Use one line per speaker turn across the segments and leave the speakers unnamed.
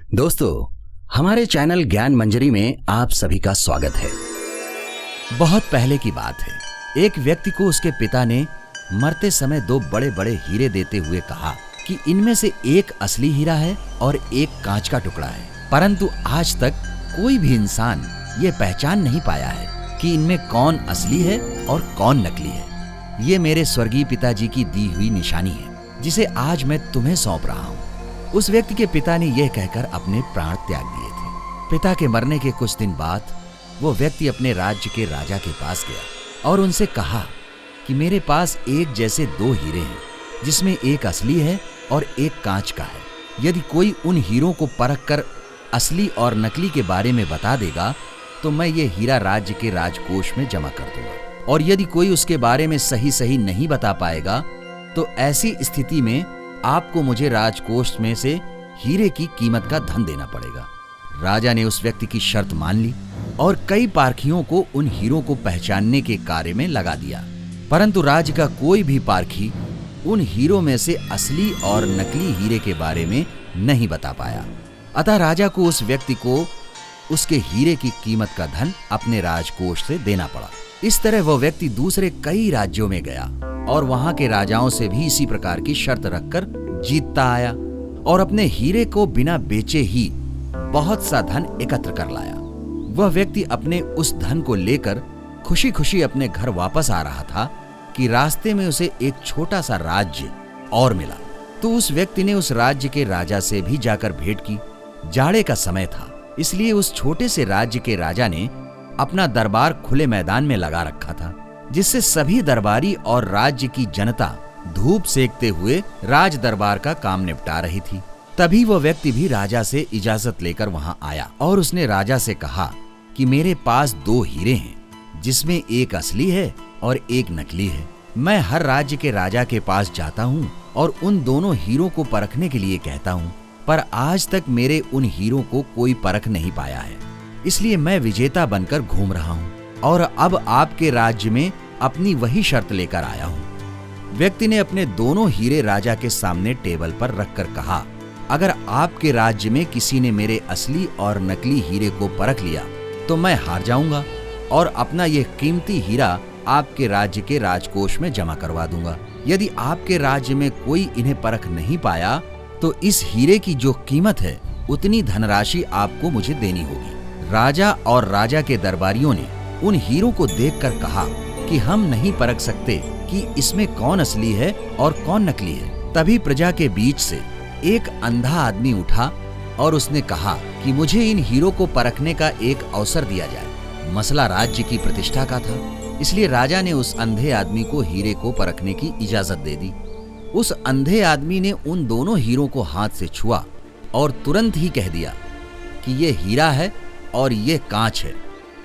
दोस्तों, हमारे चैनल ज्ञान मंजरी में आप सभी का स्वागत है। बहुत पहले की बात है, एक व्यक्ति को उसके पिता ने मरते समय दो बड़े बड़े हीरे देते हुए कहा कि इनमें से एक असली हीरा है और एक कांच का टुकड़ा है। परंतु आज तक कोई भी इंसान ये पहचान नहीं पाया है कि इनमें कौन असली है और कौन नकली है। ये मेरे स्वर्गीय पिताजी की दी हुई निशानी है, जिसे आज मैं तुम्हें सौंप रहा हूँ। उस व्यक्ति के पिता ने यह कहकर अपने प्राण त्याग दिए थे। पिता के मरने के कुछ दिन बाद वो व्यक्ति अपने राज्य के राजा के पास गया और उनसे कहा कि मेरे पास एक जैसे दो हीरे हैं, जिसमें एक असली है और एक कांच का है। यदि कोई उन हीरों को परख कर असली और नकली के बारे में बता देगा तो मैं ये हीरा राज्य के राजकोष में जमा कर दूंगा, और यदि कोई उसके बारे में सही नहीं बता पाएगा तो ऐसी स्थिति में आपको मुझे राजकोष में से हीरे की कीमत का धन देना पड़ेगा। राजा ने उस व्यक्ति की शर्त मान ली और कई पारखियों को उन हीरों को पहचानने के कार्य में लगा दिया, परंतु राज्य का कोई भी पारखी उन हीरों में से असली और नकली हीरे के बारे में नहीं बता पाया। अतः राजा को उस व्यक्ति को उसके हीरे की कीमत का धन अपने राजकोष से देना पड़ा। इस तरह वह व्यक्ति दूसरे कई राज्यों में गया और वहां के राजाओं से भी इसी प्रकार की शर्त रखकर जीतता आया और अपने हीरे को बिना बेचे ही बहुत सा धन एकत्र कर लाया। वह व्यक्ति अपने उस धन को लेकर खुशी खुशी अपने घर वापस आ रहा था कि रास्ते में उसे एक छोटा सा राज्य और मिला। तो उस व्यक्ति ने उस राज्य के राजा से भी जाकर भेंट की। जाड़े का समय था, इसलिए उस छोटे से राज्य के राजा ने अपना दरबार खुले मैदान में लगा रखा था, जिससे सभी दरबारी और राज्य की जनता धूप सेकते हुए राज दरबार का काम निपटा रही थी। तभी वह व्यक्ति भी राजा से इजाजत लेकर वहां आया और उसने राजा से कहा कि मेरे पास दो हीरे हैं, जिसमें एक असली है और एक नकली है। मैं हर राज्य के राजा के पास जाता हूँ और उन दोनों हीरों को परखने के लिए कहता हूँ, पर आज तक मेरे उन हीरों को कोई परख नहीं पाया है। इसलिए मैं विजेता बनकर घूम रहा हूँ और अब आपके राज्य में अपनी वही शर्त लेकर आया हूँ। व्यक्ति ने अपने दोनों हीरे राजा के सामने टेबल पर रखकर कहा, अगर आपके राज्य में किसी ने मेरे असली और नकली हीरे को परख लिया तो मैं हार जाऊंगा और अपना यह कीमती हीरा आपके राज्य के राजकोष में जमा करवा दूंगा। यदि आपके राज्य में कोई इन्हें परख नहीं पाया तो इस हीरे की जो कीमत है उतनी धनराशि आपको मुझे देनी होगी। राजा और राजा के दरबारियों ने उन हीरों को देखकर कहा कि हम नहीं परख सकते कि इसमें कौन असली है और कौन नकली है। तभी प्रजा के बीच से एक अंधा आदमी उठा और उसने कहा कि मुझे इन हीरों को परखने का एक अवसर दिया जाए। मसला राज्य की प्रतिष्ठा का था, इसलिए राजा ने उस अंधे आदमी को हीरे को परखने की इजाजत दे दी। उस अंधे आदमी ने उन दोनों हीरों को हाथ से छुआ और तुरंत ही कह दिया कि ये हीरा है और ये कांच है।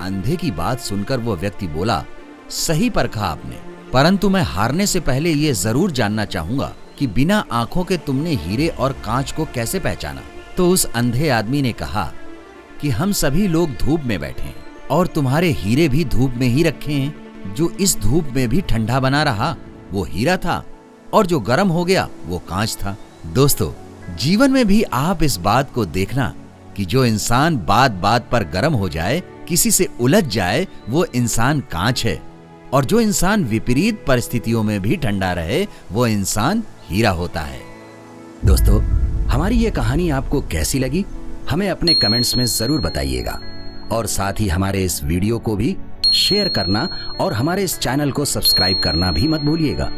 अंधे की बात सुनकर वो व्यक्ति बोला, सही परखा आपने, परंतु मैं हारने से पहले ये जरूर जानना चाहूंगा कि बिना आंखों के तुमने हीरे और कांच को कैसे पहचाना। तो उस अंधे आदमी ने कहा कि हम सभी लोग धूप में बैठे हैं और तुम्हारे हीरे भी धूप में ही रखे हैं। जो इस धूप में भी ठंडा बना रहा वो हीरा था और जो गर्म हो गया वो कांच था। दोस्तों, जीवन में भी आप इस बात को देखना कि जो इंसान बात बात पर गर्म हो जाए, किसी से उलझ जाए, वो इंसान कांच है, और जो इंसान विपरीत परिस्थितियों में भी ठंडा रहे वो इंसान हीरा होता है। दोस्तों, हमारी ये कहानी आपको कैसी लगी हमें अपने कमेंट्स में जरूर बताइएगा, और साथ ही हमारे इस वीडियो को भी शेयर करना और हमारे इस चैनल को सब्सक्राइब करना भी मत भूलिएगा।